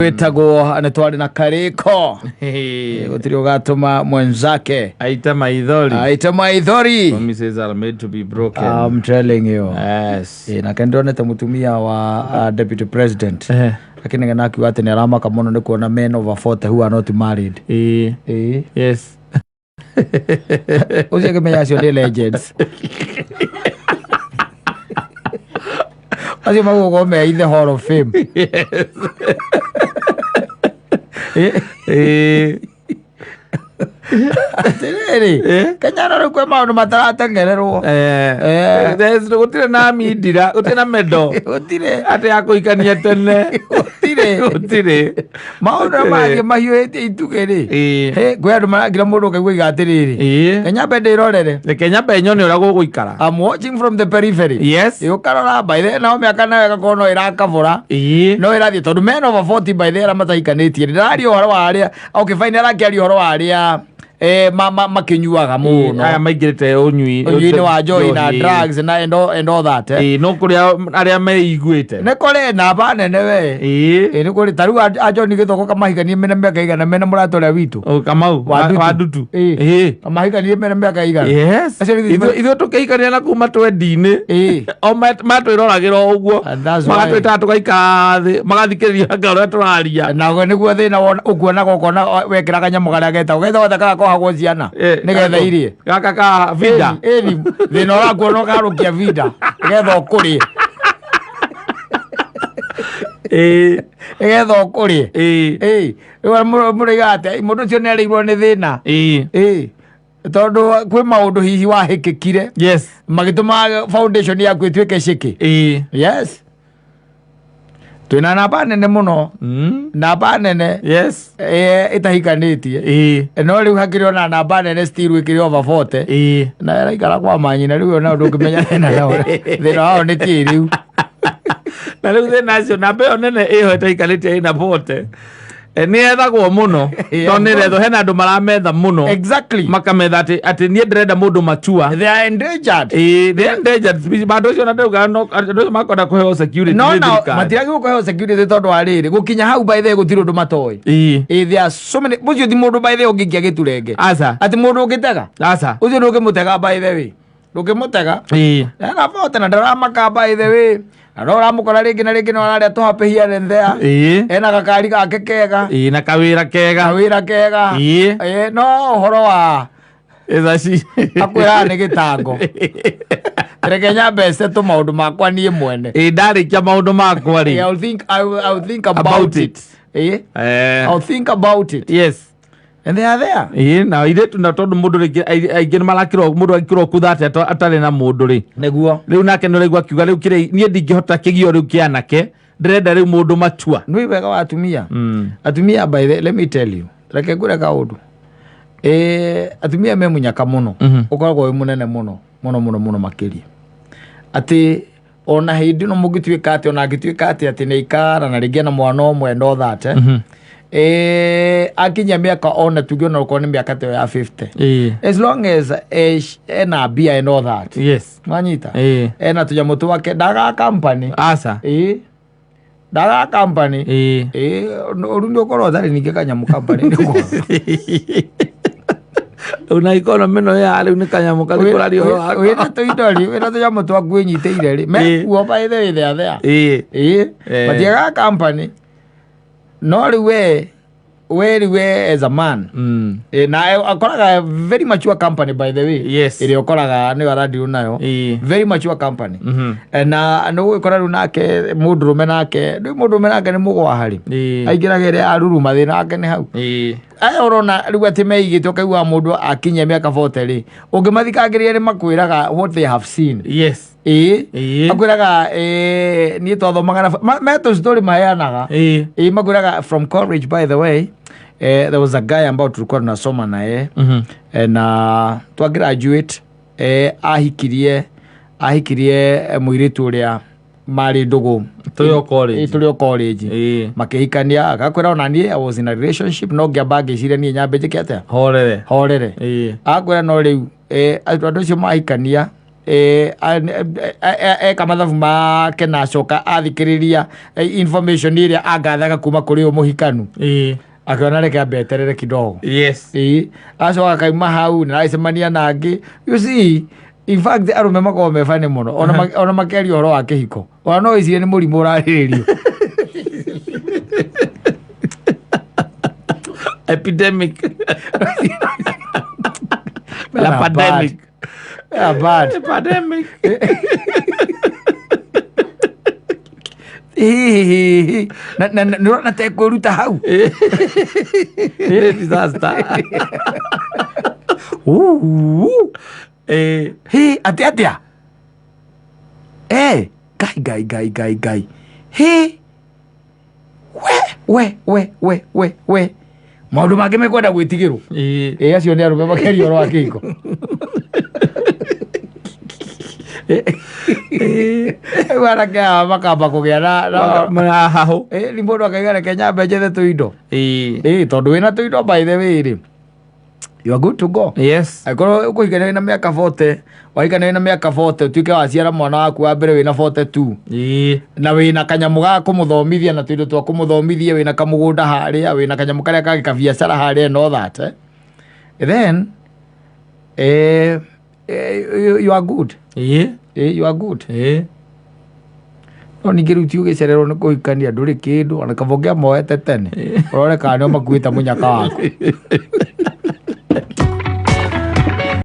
Wetagwo anatwali na kariko. Gutiri ugatuma mwenzake aita maithori. Promises are made to be broken. I'm telling you. Yes. Na kendo neta mutumia wa deputy president. Lakini ngana kiwa ati ni alama kamono ni kuona men over 40 who are not married. Yes. Usiye kemenya sio legends. Asi mago gome in the Hall of Fame. Kanyana rukwe maundu mataratengererwo. Gutire na midira, gutire na medo. Gutire ate yakuikania tene. Gutire. Maundu magi mahiuite itugeri. Gwe andu maragira mundu kaigua igatiriri. Kenya bende irorere. Kenya benyo ni ura guguikara. I'm watching from the periphery. Yes. Ukarora by the na miaka na gakono irakavura. No irathie tondu men over 40 by the mataikanĩtie. Ndari uhoro wa aria. Okay fine arakiari uhoro wa aria. Makinyuaga muno aya maigirite unyui wa joy na drugs na and all that no kuria aria meiguite ne kore na bane we ne kore taru ajo ni githoko kamahikanie mena miaka igana mena muratora witu kamau wadutu kamahikanie mena miaka igana yes ithu tukihikania na kuma twendine o matwiroragiro uguo magatwita tugaika thi magathikiriria ngaro turaria nago niguo thina ukuona gokona wekira kanyamu garia geta ugetha kwa ciana nigetha irie gaka ka vida thina wakwo no garukia vida nigetha ukurie nigetha ukurie muriga mundu cio nereirwo ni thina tondu kwi maundu hihi wahikikire yes magituma foundation yaku ituike shiki yes twina namba nene muno namba nene yes itahikanitie no riu hakiri ona namba nene still wikiri over 40 na iraikara kwa manyina riu ona undu ngimenya thina nao thina wao ni kiriu na riu thina cio namba yo nene iho itahikanitie ina 40 ni ethagwo muno to ni retho hena andu marametha muno exactly makametha ati nie ndirenda mundu matua they are endangered they are endangered bado cio na ndauga no andu makonda kuheo security no matiragi kuheo security tondu ariri gukinya hau by the gutiri undu matoi there are so many mucio thi mundu by the ungikia giturenge asa ati mundu ungitega asa ucio ndungimutega by the way ndungimutega na fote na ndaramaka by the way arora mukora ringi na ringi no araria tuhapehia nthea ena gakari gake kega na kawira kega no horo wa ezaci akwira ni gitango rekenya bese tu maundu makwa nie mwene ndarikia maundu makwa ri I'll think about it I'll think about it yes and they are there na ire tuna tondu mundu aingĩ marakirwo mundu akirwo kuthate atari na mundu ri neguo riu nake no regwa kiuga riu kire nie ndingihota kigio riu kianake ndirenda riu mundu matua nui wega wa atumia atumia by the let me tell you reke ngure kaundu atumia me munyaka muno ukoragwo wi munene muno makiria ati ona hindi no mugituika ati ona ngituika ati ni ikara na ringi na mwana omwe no that akinya miaka ona tugio na uko ni miaka te ya 50 as long as ena bia and all that yes manyita ena tuja mutu wake daga company asa daga company orundi okoro thari ninge kanyamu company ndiko una economy no ya riu ni kanyamu kalikura rio wina to idori wina to jamu to agwinyite ri me kuo by the there matiaga company no riwe as a man na akoraga very mature company by the way yes ile okoraga ni radio nayo very mature company na no ikora nake mundurume nake ni mugwahari aingiraga ile aruru mathina ake ni hau urona riu ati meigite ukaigua mundu akinya miaka 40 ri ungimathikangiria ni makwiraga what they have seen yes akwiraga ni twathomaga meto story maheanaga makwiraga from college by the way there was a guy ambao tulikuwa tunasoma naye na twa graduate ahikirie muiritu uria mari ndugu tulio college makihikania agakwira ona nie I was in a relationship no ngiambage ciria nie nyambe njike atia horere akwira no riu andu acio mahikania eka mathabu make na acoka athikiriria information iria angathaga kuma kuri umuhikanu akiona reke ambeterere kidogo. Yes. Acoka kaima hau na acemania nangi. You see, in fact arume makoragwo mebane muno ona makeria uhoro wa kihiko, ona no icirie ni murimu urariririo. Epidemic. La pandemic. Bad. Pandemic. Na te kuruta hau. Disaster. Atia. Gai. We. Maundu make mekwenda gwitigirwo. Acio ni arume makeria oro wa kihiko. Waraka makamba kugia na haho. Ni mundu akaigana Kenya mbenjethe tuindo. Tondu wina tuindo by the way you are good to go. Yes. Akoro ukuigana na miaka 40, waigana na miaka 40 tuike waciara mwana waku wa mbere wina 42. Na wina kanyamu ga kumuthomithia na tuindo twa kumuthomithia, wina kamugunda haria, wina kanyamu karia kage ka biashara haria no that. Then you are good. You are good. No ningiruti ugicererwo ni kuhikania nduri kindu ona kavogea moete tene urore kana no makuita munyaka waku.